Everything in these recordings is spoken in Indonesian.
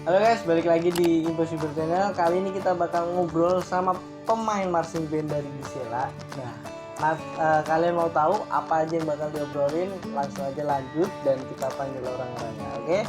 Halo guys, balik lagi di Impossible Channel. Kali ini kita bakal ngobrol sama pemain marching band dari Gisela. Kalian mau tahu apa aja yang bakal diobrolin? Langsung aja lanjut dan kita panggil orang-orangnya, oke?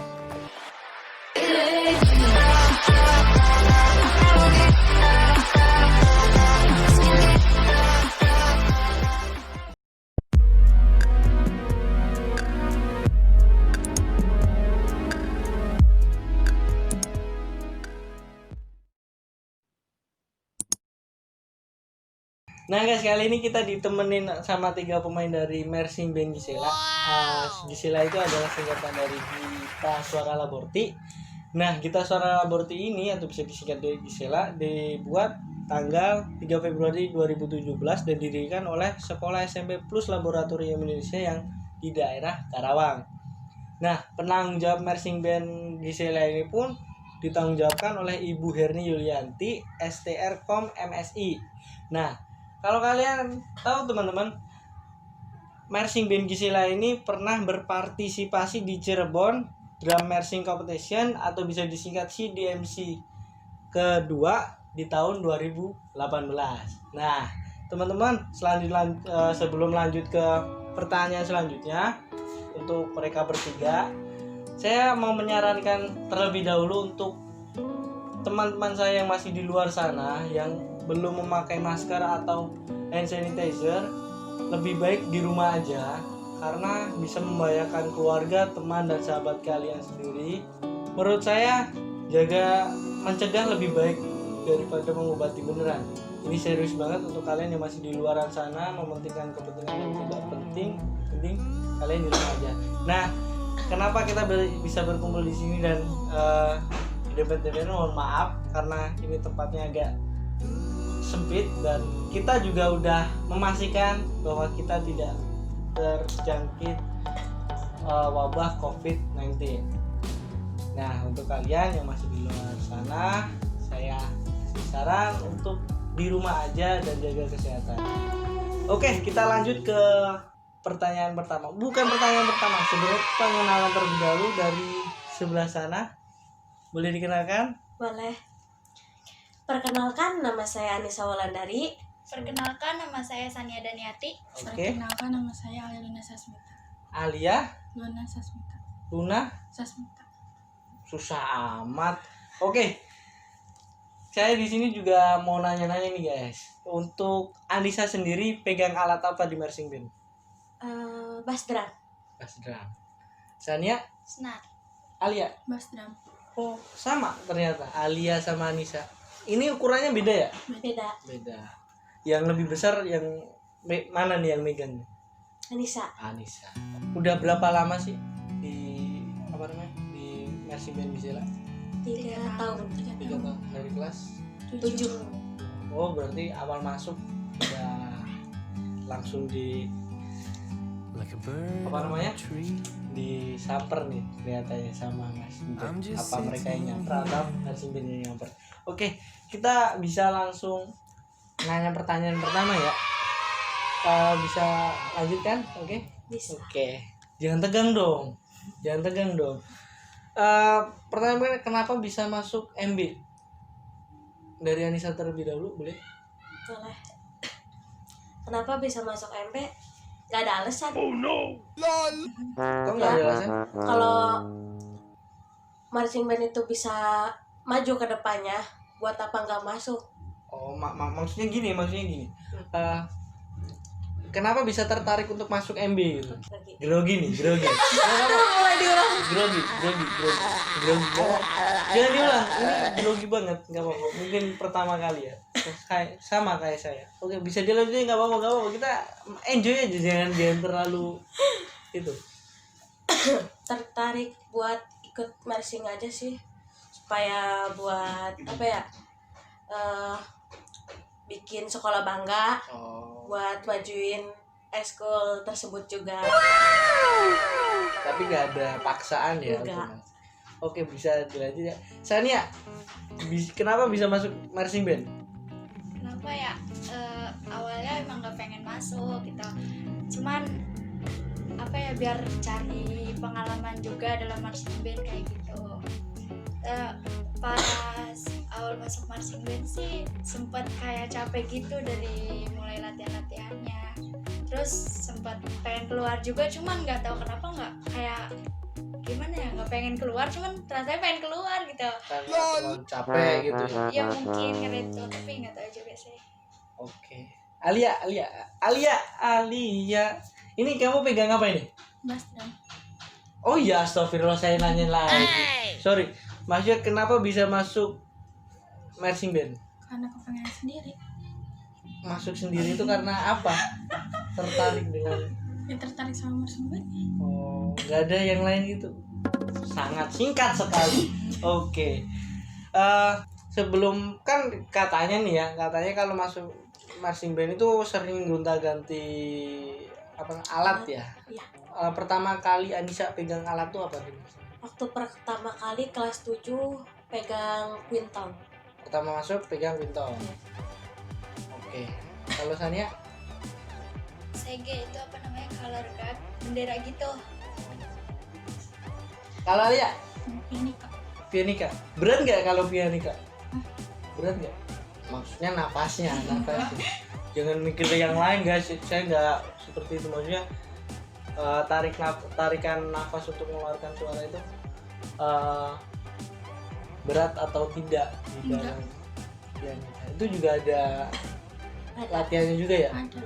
Nah guys, kali ini kita ditemenin sama 3 pemain dari marching band Gisela. Gisela itu adalah singkatan dari Gita Suara Laborti. Nah, Gita Suara Laborti ini atau bisa disingkat dari Gisela dibuat tanggal 3 Februari 2017 dan didirikan oleh Sekolah SMP Plus Laboratorium Indonesia yang di daerah Karawang. Nah, penanggung jawab marching band Gisela ini pun ditanggungjawabkan oleh Ibu Herni Yulianti, STR Kom MSI. Nah, kalau kalian tahu teman-teman, marching band Gisela ini pernah berpartisipasi di Cirebon Drum Marching Competition atau bisa disingkat CDMC kedua di tahun 2018. Nah, teman-teman, sebelum lanjut ke pertanyaan selanjutnya untuk mereka bertiga, saya mau menyarankan terlebih dahulu untuk teman-teman saya yang masih di luar sana yang belum memakai masker atau hand sanitizer, lebih baik di rumah aja karena bisa membahayakan keluarga, teman dan sahabat kalian sendiri. Menurut saya mencegah lebih baik daripada mengobati beneran. Ini serius banget untuk kalian yang masih di luar sana mementingkan kepentingan yang tidak penting kalian di rumah aja. Nah, kenapa kita bisa berkumpul di sini dan debat-debatnya mohon maaf karena ini tempatnya agak sempit dan kita juga udah memastikan bahwa kita tidak terjangkit wabah COVID-19. Nah, untuk kalian yang masih di luar sana, saya kasih saran untuk di rumah aja dan jaga kesehatan. Oke, kita lanjut ke pertanyaan pertama. Bukan pertanyaan pertama, sebenarnya pengenalan terlebih dahulu dari sebelah sana. Boleh dikenalkan? Boleh. Perkenalkan, nama saya Anissa Wulandari. Perkenalkan, nama saya Sania Daniati. Oke. Perkenalkan, nama saya Alia Luna Sasmita. Alia Luna Sasmita. Luna Sasmita. susah amat. Oke. Saya di sini juga mau nanya-nanya nih guys. Untuk Anissa sendiri pegang alat apa di marching band? Bass drum. Bass drum. Sania? Senar. Alia? Bass drum. Oh, sama ternyata Alia sama Anissa. Ini ukurannya beda ya? Beda. Beda. Yang lebih besar yang mana nih yang megang? Anissa. Anissa. Udah berapa lama sih di di marching band Gisela? 3 tahun. 3 tahun dari kelas 7. Oh, berarti awal masuk udah langsung di disamper nih kelihatannya sama Mas. Apa mereka yang nyamper atau marching band yang nyamper? Oke, kita bisa langsung nanya pertanyaan pertama ya. Bisa lanjutkan? Oke? Bisa. Oke. Jangan tegang dong. Pertanyaan kenapa bisa masuk MB? Dari Anissa terlebih dahulu, boleh? Boleh. Kenapa bisa masuk MP? Gak ada alasan. Oh no. Kok nggak ada alasan? Kalau marching band itu bisa maju ke depannya, buat apa nggak masuk? Oh, maksudnya gini. Kenapa bisa tertarik untuk masuk MB gitu? Grogi. Mulai diulang. Grogi. Jangan diulang. Ini grogi banget, nggak apa-apa. Mungkin pertama kali ya. Sama kayak saya. Oke, bisa dilanjutin nggak apa-apa. Kita enjoy aja, jangan terlalu itu. Tertarik buat ikut marching aja sih, supaya buat apa ya? Bikin sekolah bangga. Buat majuin eskul tersebut juga. Tapi nggak ada paksaan ya. Enggak. Oke, bisa dilanjut ya. Sania, kenapa bisa masuk marching band? Kenapa ya? Awalnya emang gak pengen masuk gitu. Cuman biar cari pengalaman juga dalam marching band kayak gitu. Eh, pas awal masuk marching band sih sempat kayak capek gitu dari mulai latihannya, terus sempat pengen keluar juga, cuman nggak tahu kenapa nggak kayak gimana ya, nggak pengen keluar, cuman rasanya pengen keluar gitu. Karena terlalu capek gitu ya. Ya mungkin karena itu, tapi nggak tahu juga sih. Oke. Alia. Ini kamu pegang apa ini? Mas dan Oh iya, astagfirullah saya nanya lagi. Sorry. Maksudnya kenapa bisa masuk marching band? karena kepengen sendiri, Masuk sendiri itu karena apa? Tertarik dengan ya tertarik sama marching band. oh, nggak ada yang lain gitu. Sangat singkat sekali. Oke. Sebelum kan katanya nih ya, katanya kalau masuk marching band itu sering gonta-ganti apa alat ya. Iya. Pertama kali Anissa pegang alat tuh apa tuh? Waktu pertama kali kelas 7 pegang quinton. Pertama masuk pegang bintang. Oke. Kalau Sania? CG itu apa namanya, color guard, bendera gitu. Kalau Alia? Ini kak. Pianika. Berat nggak kalau pianika? Berat nggak? Maksudnya napasnya. Jangan mikir yang lain guys. Saya nggak seperti itu, maksudnya tarikan nafas untuk mengeluarkan suara itu berat atau tidak di dalam pianika. Itu juga ada latihannya juga ya? Ada.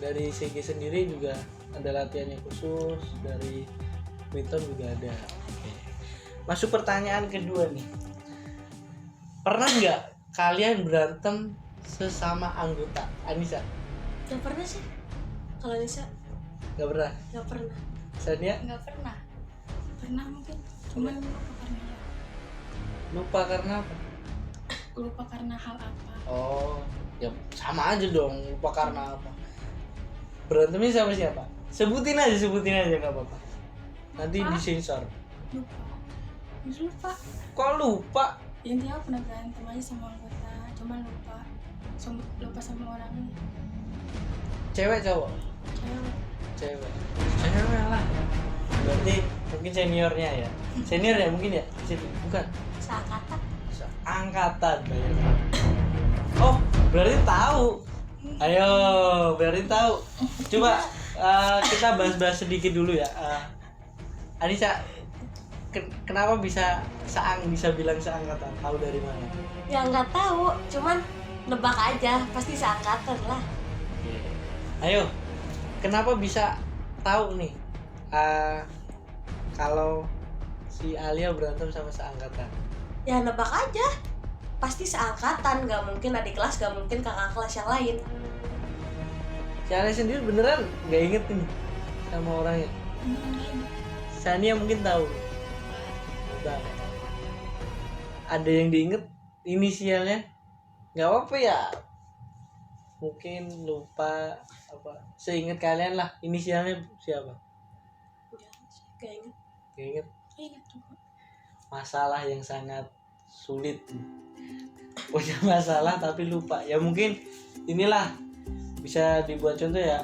Dari CG sendiri juga ada latihannya khusus, dari Witon juga ada. Oke. Masuk pertanyaan kedua nih. Pernah nggak kalian berantem sesama anggota? Anissa? Gak pernah sih. Kalau Nisa Nggak pernah? gak pernah. Sania? Nggak pernah. Pernah mungkin, cuman Lupa karena apa? lupa karena hal apa. Oh, ya sama aja dong, lupa karena apa. Berantemnya sama siapa? Sebutin aja nggak apa-apa. Nanti disensor. Lupa. Kok lupa? Intinya pernah berantem aja sama anggota, cuman lupa sama orangnya. Cewek cowok? Cewek. Cewek lah. Berarti mungkin seniornya ya. Senior ya mungkin ya? Di situ. Bukan. Seangkatan. Angkatan bayangin. Oh, berarti tahu. Ayo, berarti tahu. Coba kita bahas-bahas sedikit dulu ya. Anissa, kenapa bisa bilang seangkatan? Tahu dari mana? Ya nggak tahu, cuman nebak aja, pasti seangkatan lah. Ayo, kenapa bisa tahu nih kalau si Alia berantem sama seangkatan? Ya nebak aja, pasti seangkatan, nggak mungkin adik kelas, nggak mungkin kakak kelas yang lain. Si Alia sendiri beneran nggak inget nih sama orangnya. Sania mungkin tahu. Udah. Ada yang diinget inisialnya? Nggak apa ya. Mungkin lupa apa. Seingat kalian lah inisialnya siapa? Gak inget. Nggak inget. Ingat juga. Masalah yang sangat sulit. Punya masalah tapi lupa. Ya mungkin inilah bisa dibuat contoh ya.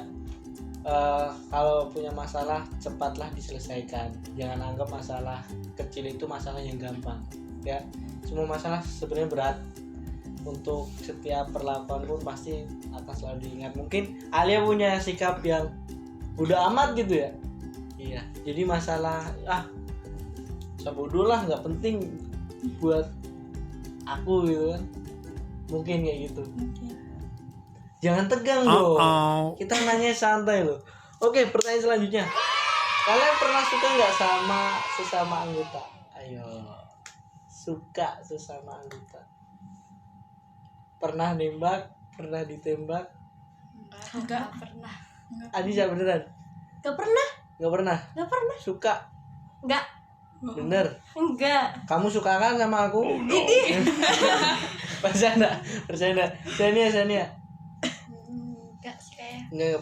Kalau punya masalah cepatlah diselesaikan, jangan anggap masalah kecil itu masalah yang gampang ya. Semua masalah sebenarnya berat, untuk setiap perlakuan pun pasti akan selalu diingat. Mungkin Alia punya sikap yang udah amat gitu ya. Iya, jadi masalah bodoh lah, nggak penting buat aku gitu kan, mungkin kayak gitu. Jangan tegang dong. Kita nanya santai loh. Oke, pertanyaan selanjutnya. Kalian pernah suka nggak sama sesama anggota? Ayo. Suka sesama anggota. Pernah nembak? Pernah ditembak? Enggak pernah. Anissa beneran? Gak pernah. Nggak pernah? Gak pernah. Suka? Enggak. Bener? Enggak. Kamu suka kan sama aku? Bercanda. Sania. Enggak sih kayak. Nggak,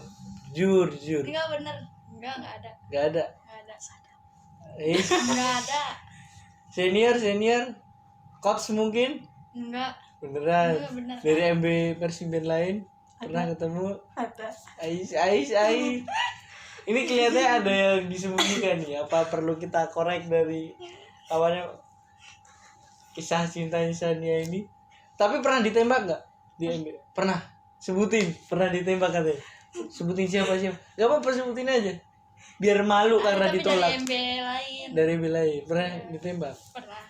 jujur. Enggak bener. Enggak ada. Nggak ada. Enggak ada. Is. Enggak ada. Senior. Coach mungkin? Enggak. Beneran. Enggak bener. Dari MB Persib band lain pernah ketemu? Ada. Ais. Ini kelihatannya ada yang disembunyikan nih. Apa perlu kita korek dari awalnya? kisah cintanya Sania ini. Tapi pernah ditembak nggak? Pernah. Sebutin. Pernah ditembak katanya. Sebutin siapa? Gak apa-apa, sebutin aja. Biar malu karena Tapi ditolak. dari MB lain. Dari lain. Pernah ditembak? Pernah.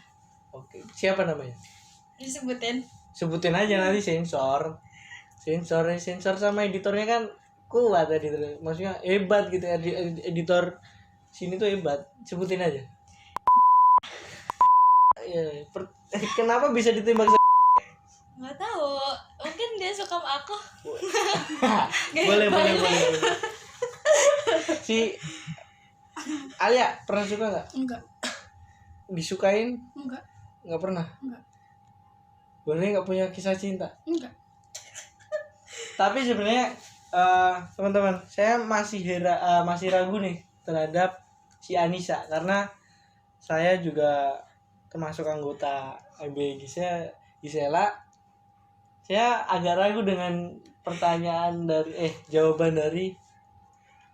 Oke. Siapa namanya? Disebutin. Sebutin aja nanti sensor sama editornya kan kuat editornya, maksudnya hebat gitu. Editor sini tuh hebat, sebutin aja. Ya, kenapa bisa ditembak? Nggak tahu, mungkin dia suka sama aku. boleh si Alia pernah suka nggak? Enggak. Disukain? Enggak. Nggak pernah. Enggak. Boleh nggak punya kisah cinta? Enggak. Tapi sebenarnya teman-teman, saya masih ragu nih terhadap si Anissa, karena saya juga termasuk anggota MB Gisela. Saya agak ragu dengan jawaban dari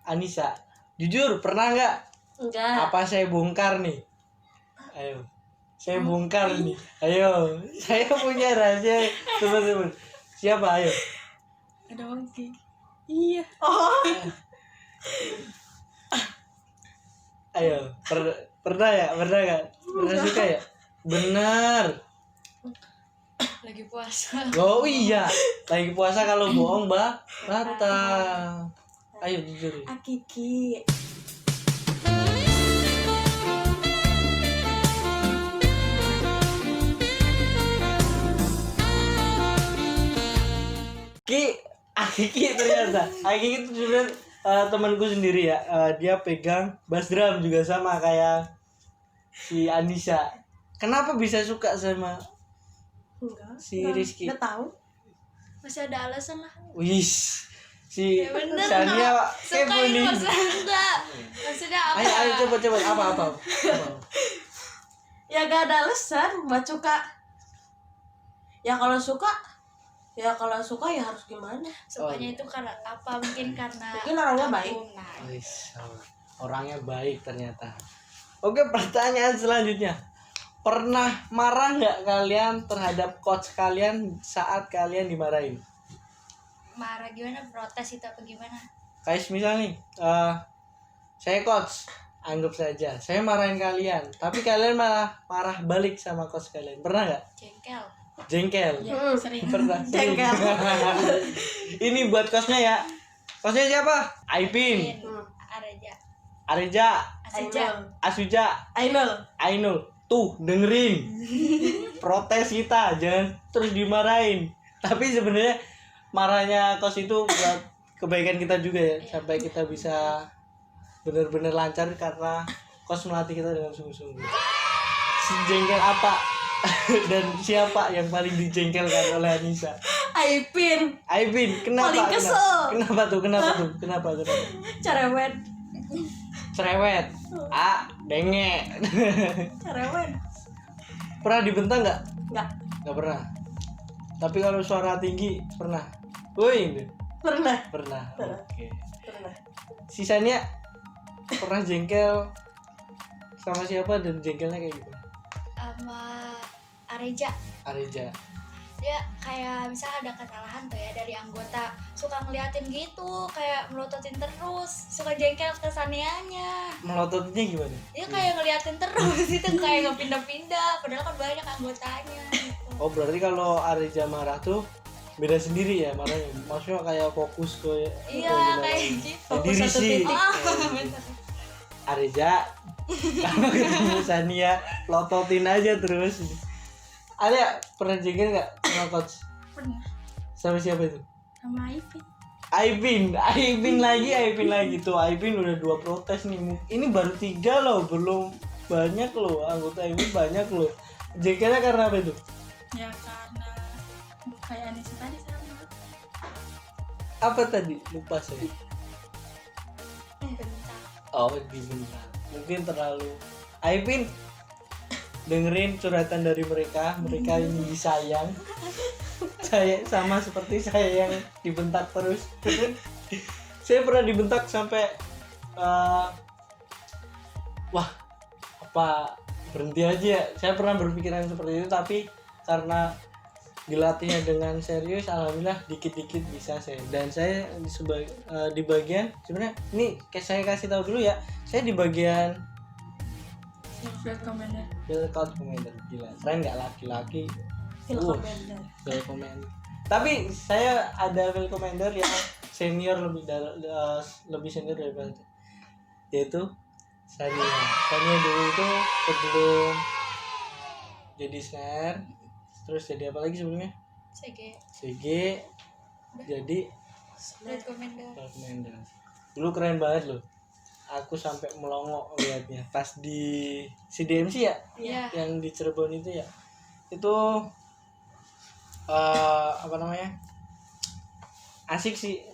Anissa. Jujur, pernah nggak? Enggak. Apa saya bongkar nih? Ayo, saya bongkar nih. Ayo, saya punya rahasia teman-teman. Siapa? Ayo. Ada Oki. Iya. Oh. Ayo, pernah ya? Pernah nggak? Pernah suka ya? Bener. Lagi puasa. Oh iya, lagi puasa kalau bohong batal. Ayo jujur. Akiki. Akiki ternyata. Akiki itu sebenarnya temanku sendiri ya. Dia pegang bass drum juga sama kayak si Anissa. Kenapa bisa suka sama Enggak. si Rizky? Udah tahu. Masih ada alasan lah. Wis. Si Ya bener, Sania suka kepo ini nih. maksudnya. Maksudnya apa? Ayo coba apa? Ya gak ada alasan buat suka. Ya kalau suka ya harus gimana? Sukanya itu karena apa? Mungkin karena Mungkin orangnya baik. Nah, Wis, orangnya baik ternyata. Oke, pertanyaan selanjutnya. Pernah marah nggak kalian terhadap coach kalian saat kalian dimarahin? marah gimana? Protes itu apa gimana? Kayak misal nih, saya coach, anggap saja saya marahin kalian, tapi kalian malah marah balik sama coach kalian. Pernah nggak? Jengkel. Jengkel. Ya, sering. Pernah. Jengkel. Ini buat coachnya ya. Coachnya siapa? Aipin, Areja, Aseja. Asuja, Ainul. Tuh dengerin protes kita, jangan terus dimarahin. Tapi sebenarnya marahnya coach itu buat kebaikan kita juga ya, sampai kita bisa benar-benar lancar karena coach melatih kita dengan sungguh-sungguh. Sejengkel apa dan siapa yang paling dijengkelkan oleh Anissa? Aipin. Kenapa? Paling kesel. Kenapa? Cerewet. Denge. Cerewet. Pernah dibentak nggak? Nggak Pernah. Tapi kalau suara tinggi pernah. Woi, pernah. Oke. Pernah. Sisanya pernah jengkel sama siapa dan jengkelnya kayak gimana? Sama Areja. Dia kayak misalnya ada kesalahan tuh ya dari anggota, suka ngeliatin gitu, kayak melototin terus, suka jengkel ke Sanianya. Melototnya gimana? Dia kayak ngeliatin terus itu kayak nggak pindah-pindah, padahal kan banyak anggotanya gitu. Oh, berarti kalau Arija marah tuh beda sendiri ya marahnya. Maksudnya kayak fokus ke Iya gimana? kayak gitu. Ke Fokus diri satu sih. titik. Bener. Arija kalau ketemu Sania lototin aja terus. Ada pernah jengkel nggak sama coach? Pernah Sama siapa itu? sama Ivy. Aipin lagi tuh. Aipin udah 2 protes nih. Ini baru 3 loh, belum banyak loh anggota Aipin, banyak loh. Jengkelnya karena apa itu? Ya karena kayak Anissa tadi sama. Apa tadi? Lupa saya. Bentar. Oh, dibentak. Mungkin terlalu. Aipin dengerin curhatan dari mereka ini disayang. Saya sama seperti saya yang dibentak terus. Saya pernah dibentak sampai wah, apa berhenti aja. Saya pernah berpikiran seperti itu, tapi karena dilatihnya dengan serius, alhamdulillah dikit-dikit bisa saya. Dan saya di bagian sebenarnya ini saya kasih tahu dulu ya, saya di bagian Field commander. field commander. Gila, keren nggak laki-laki Field Uh. commander. field commander. Tapi saya ada field commander yang senior lebih senior daripada saya. Yaitu Sania. Sania dulu itu sebelum jadi snare, terus jadi apa lagi sebelumnya? CG, jadi Field commander. field commander. Dulu keren banget loh. Aku sampai melongo liatnya pas di CDMC ya, Iya. yang di Cirebon itu ya. Itu apa namanya? Asik sih.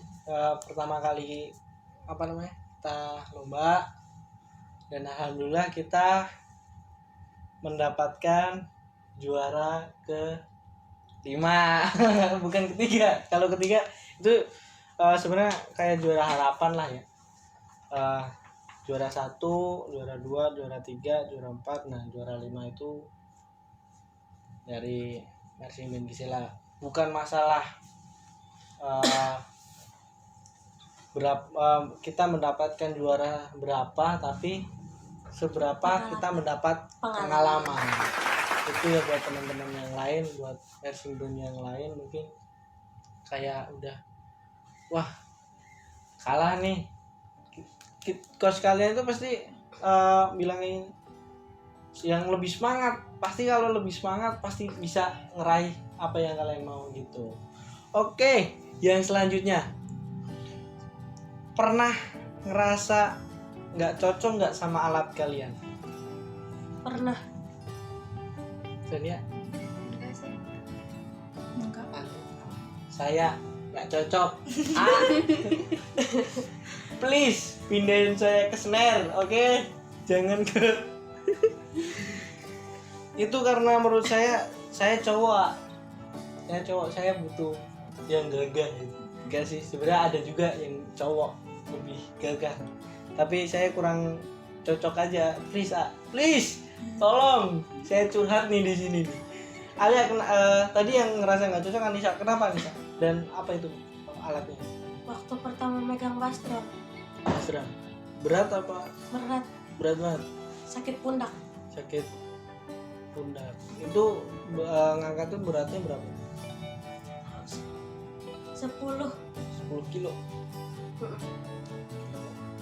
Pertama kali apa namanya? Kita lomba dan alhamdulillah kita mendapatkan juara ke-5. Bukan ketiga. Kalau ketiga itu sebenarnya kayak juara harapan lah ya. Juara 1, juara 2, juara 3, juara 4. Nah, juara 5 itu dari Marching Band Gisela. Bukan masalah kita mendapatkan juara berapa, tapi seberapa kita mendapat pengalaman. Itu ya buat teman-teman yang lain, buat marching band yang lain mungkin kayak udah wah kalah nih. Coach kalian itu pasti bilangin yang lebih semangat. Pasti kalau lebih semangat pasti bisa ngeraih apa yang kalian mau gitu. Oke, yang selanjutnya, pernah ngerasa nggak cocok nggak sama alat kalian? Pernah. Sania? Enggak sih. Enggak. Saya nggak cocok. Please pindahin saya ke snare, oke? Jangan ke itu karena menurut saya cowok. Saya butuh yang gagah gitu. Enggak sih, sebenarnya ada juga yang cowok lebih gagah. Tapi saya kurang cocok aja. Please, tolong. Saya curhat nih di sini nih. Alia tadi yang ngerasa nggak cocok Anissa. Kenapa Anissa? Dan apa itu alatnya? Waktu pertama megang bass drum, Serang. Berat apa? berat, Berat banget. sakit pundak. Sakit pundak. Itu ngangkat tuh beratnya berapa? 10. 10 kilo.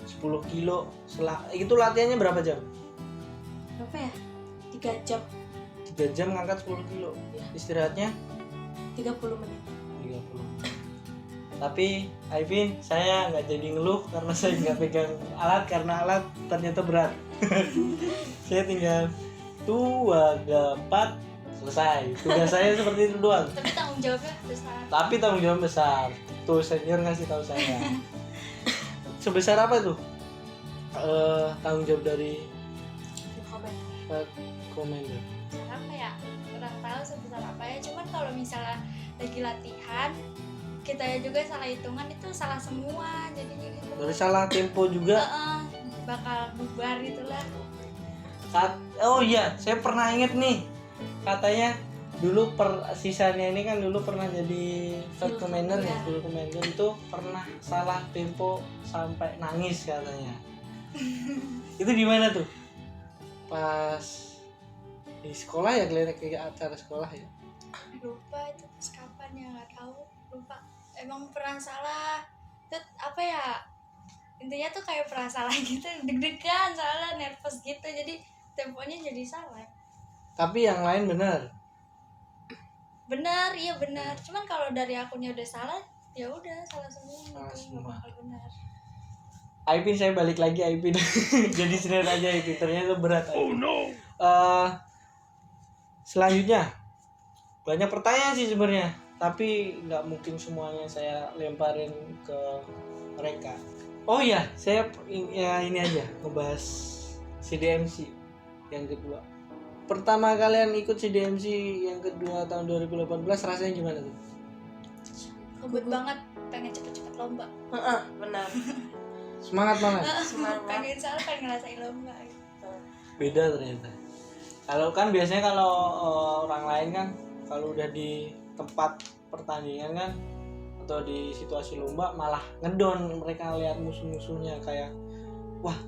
10 kilo. Itu latihannya berapa jam? Berapa ya? 3 jam, 3 jam ngangkat 10 kilo. Istirahatnya 30 menit. 30. Tapi Aivin, saya nggak jadi ngeluh karena saya nggak pegang alat, karena alat ternyata berat. Saya tinggal 2, 4, selesai. Tugas saya seperti itu doang. Tapi tanggung jawabnya besar. Tapi tanggung jawab besar. Tuh senior ngasih tahu saya. Sebesar apa tuh? Tanggung jawab dari commander. Besar apa ya? Kurang tahu sebesar apa ya. Cuman kalau misalnya lagi latihan, kita juga salah hitungan itu salah semua. Jadinya gitu. Dari salah tempo juga. Bakal bubar gitulah. Oh iya, saya pernah inget nih. Katanya dulu sisanya ini kan dulu pernah jadi field commander ya, field commander itu pernah salah tempo sampai nangis katanya. Itu di mana tuh? Pas di sekolah ya, kelihatan kayak acara sekolah ya. Lupa itu pas kapan ya, nggak tahu, lupa. Emang pernah salah. Itu apa ya? Intinya tuh kayak pernah salah gitu, deg-degan, soalnya nervous gitu, jadi temponya jadi salah. Tapi yang lain benar. Benar, iya benar. Cuman kalau dari akunnya udah salah, ya udah salah semua Salah gitu, semua. nggak bakal benar. Aipin, saya balik lagi Aipin. Jadi snare aja Aipin, ternyata berat Aipin. Oh no. Selanjutnya banyak pertanyaan sih sebenarnya, tapi nggak mungkin semuanya saya lemparin ke mereka. Oh iya, saya ya ini aja ngebahas CDMC yang kedua. Pertama kalian ikut CDMC yang kedua tahun 2018, rasanya gimana tuh? Ngebut banget, pengen cepet-cepet lomba. Benar. Semangat banget. Semangat. Pengen ngerasain lomba gitu. Beda ternyata. Kalau kan biasanya kalau orang lain kan kalau udah di tempat pertandingan kan atau di situasi lomba malah ngedon, mereka lihat musuh-musuhnya kayak wah,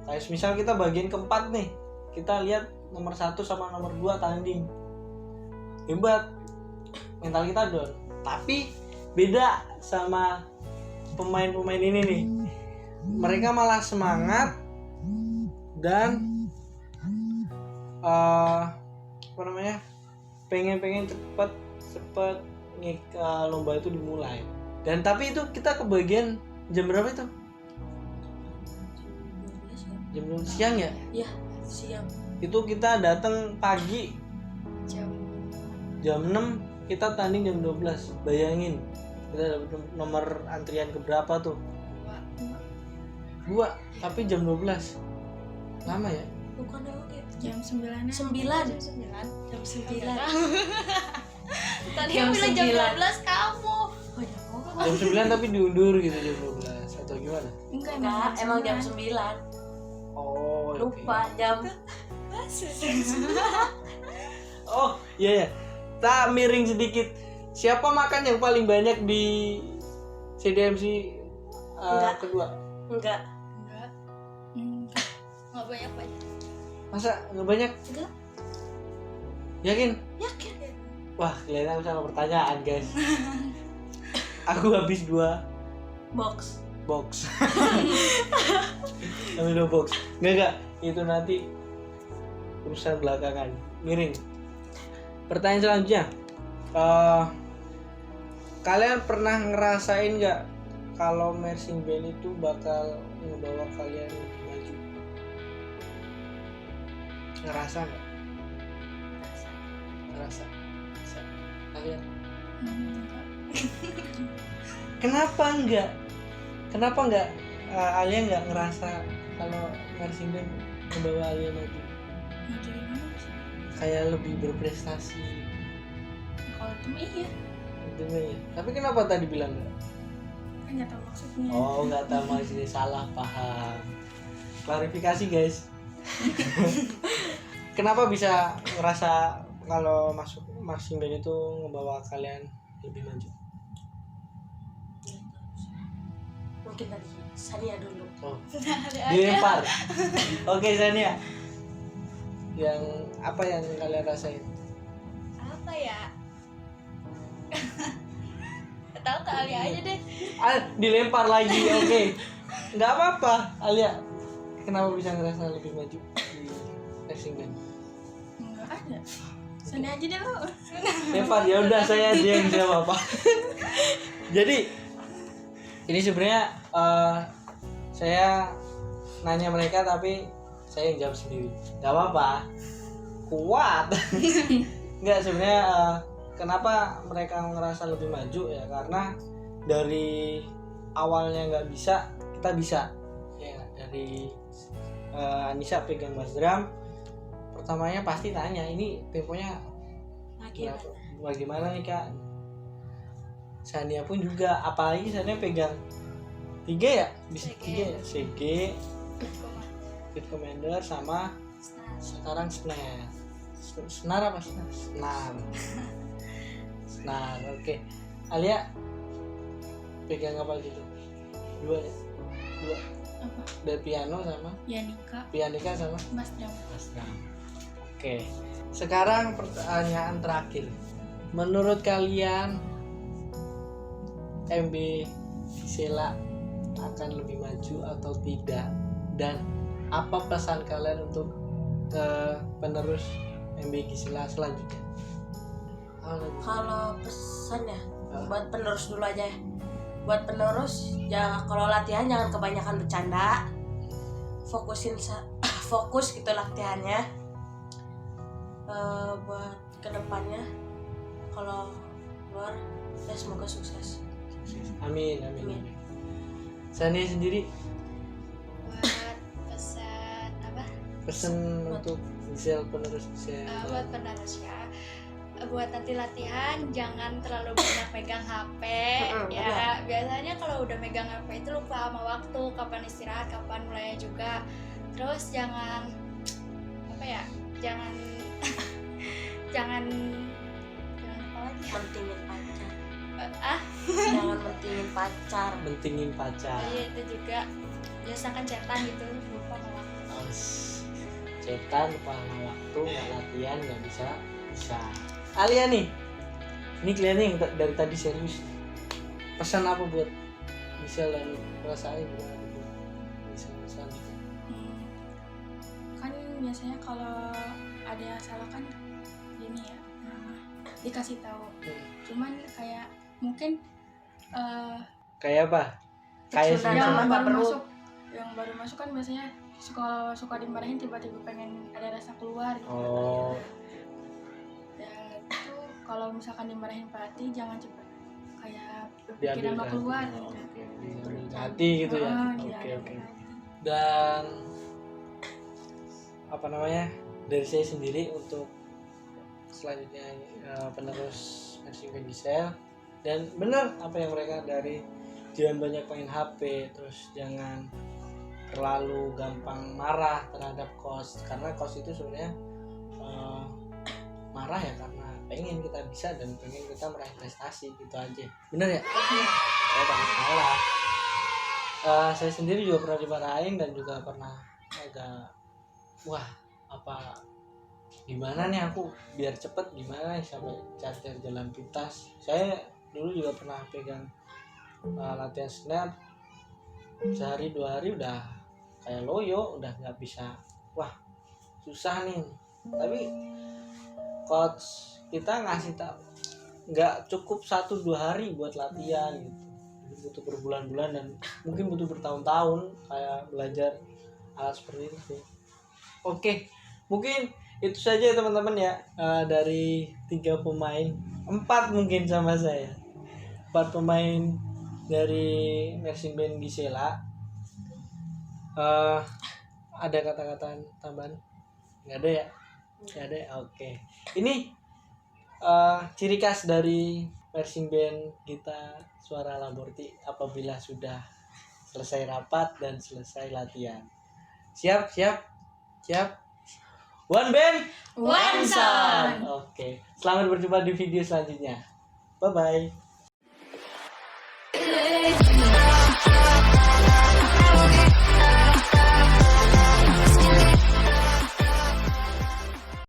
kayak misal kita bagian keempat nih, kita lihat nomor 1 sama nomor 2 tanding hebat, mental kita down. Tapi beda sama pemain-pemain ini nih, mereka malah semangat dan apa namanya, pengen cepet lomba itu dimulai. Dan tapi itu kita kebagian jam berapa itu? Jam 12 siang ya? Iya, siang. Itu kita datang pagi jam 6, kita tanding jam 12. Bayangin, kita dapat nomor antrian keberapa tuh? 2, tapi jam 12. Lama ya? Bukan jam 9. 9. Jam 9. Jam 9. Tadi Jam aku bilang jam 9. 12 kamu. Jam 9 tapi diundur gitu jam 12 atau gimana? Enggak, emang jam 9. Oh, Lupa jam. Oh, iya ya. Tak miring sedikit. Siapa makan yang paling banyak di CDMC Enggak. kedua? Enggak. Nggak banyak. Masa nggak banyak? Enggak. Yakin? Yakin. Wah, kalian sama pertanyaan guys. Aku habis 2 Box. Ambil 2 box. Enggak. Itu nanti urusan belakangan. Miring. Pertanyaan selanjutnya. Kalian pernah ngerasain nggak kalau marching band itu bakal ngebawa kalian lebih maju? Ngerasa nggak? Ngerasa. Kalian? Kenapa enggak? Alia nggak ngerasa kalau marching band membawa Alia maju? Kayak lebih berprestasi. Kalau itu mah iya. Itu ya. Tapi kenapa tadi bilang enggak? Kan nggak tahu maksudnya. Oh, nggak tahu maksudnya, salah paham. Klarifikasi guys. Kenapa bisa ngerasa kalau masuk marching band itu ngebawa kalian lebih maju? Mungkin dari Sania dulu. Oh, dilempar. Oke, Sania. Yang apa yang kalian rasain? Apa ya? Tahu ke Alia aja deh. Dilempar lagi. Oke. Nggak apa-apa, Alia. Kenapa bisa ngerasa lebih maju di marching band? Enggak ada. Sini aja deh lo. Lempar, ya udah saya aja yang jawab apa. Jadi ini sebenarnya saya nanya mereka tapi saya yang jawab sendiri. Gak apa-apa, kuat. Nggak, sebenarnya kenapa mereka ngerasa lebih maju ya karena dari awalnya nggak bisa, kita bisa ya. Dari Anissa pegang bass drum, pertamanya pasti tanya ini temponya bagaimana nih kak. Sania pun juga, apalagi Sania pegang 3 ya, bisa 3 ya, CG, Beat Commander sama sekarang snare. Senar apa senar? Senar, oke. Alia pegang apa gitu? 2 ya? 2. Apa? Dari piano sama? Pianika sama? Mas Dram. Oke. Sekarang pertanyaan terakhir. Menurut kalian MB Gisela akan lebih maju atau tidak? Dan apa pesan kalian untuk penerus MB Gisela selanjutnya? Kalau pesan ya, buat penerus dulu aja ya. Buat penerus, ya kalau latihan jangan kebanyakan bercanda. Fokus gitu latihannya. Buat kedepannya, kalau keluar, ya semoga sukses. Amin. Sania sendiri Buat pesan apa? pesan untuk Gisel, penerus Gisel. Buat penerus ya. Buat nanti latihan jangan terlalu banyak megang HP ya. Biasanya kalau udah megang HP itu lupa sama waktu, kapan istirahat, kapan mulai juga. Terus jangan apa ya, jangan jangan jangan apa lagi ya? Mentingin pacar. Ah, Jangan mentingin pacar. Mentingin pacar. iya itu juga. Biasa kan cetan gitu, lupa sama waktu. Cetan lupa sama waktu, nggak latihan, nggak bisa. Alia nih, ini kalian yang dari tadi serius. Pesan apa buat Gisel dan rasanya gimana buat Gisel selanjutnya? Kan biasanya kalau ada yang salah kan gini ya, dikasih tahu. Cuman kayak mungkin Kayak apa? Kayak Sudah yang lama semisal- baru perut. masuk, yang baru masuk kan biasanya suka dimarahin, tiba-tiba pengen ada rasa keluar gitu. Oh, Ya itu kalau misalkan dimarahin Pati jangan cepet kayak diambil berpikiran mau keluar hati. gitu. Oke, diambil hati gitu ya. Iya, Oke, oke. iya. Dan apa namanya, dari saya sendiri untuk selanjutnya penerus Mersing Band Gisel, dan benar apa yang mereka dari jangan banyak main HP, terus jangan terlalu gampang marah terhadap coach, karena coach itu sebenarnya marah ya karena pengen kita bisa dan pengen kita meraih prestasi gitu aja. Bener ya? Saya takut salah. Saya sendiri juga pernah dimarahin dan juga pernah agak wah apa gimana nih aku biar cepet gimana nih sampai cari jalan pintas. Saya dulu juga pernah pegang latihan snap sehari 2 hari udah kayak loyo, udah nggak bisa, wah susah nih. Tapi coach kita ngasih tahu nggak cukup 1-2 hari buat latihan gitu, butuh berbulan-bulan dan mungkin butuh bertahun-tahun kayak belajar alat seperti itu sih. Oke, mungkin itu saja teman-teman ya, dari 3 pemain, 4 mungkin sama saya, 4 pemain dari Mersing Band Gisela. Ada kata-kata tambahan? Nggak ada ya? Nggak ada. Oke. Ini ciri khas dari Mersing Band kita Suara Laborti apabila sudah selesai rapat dan selesai latihan. Siap. One band, One sound. Oke. Selamat berjumpa di video selanjutnya. Bye bye.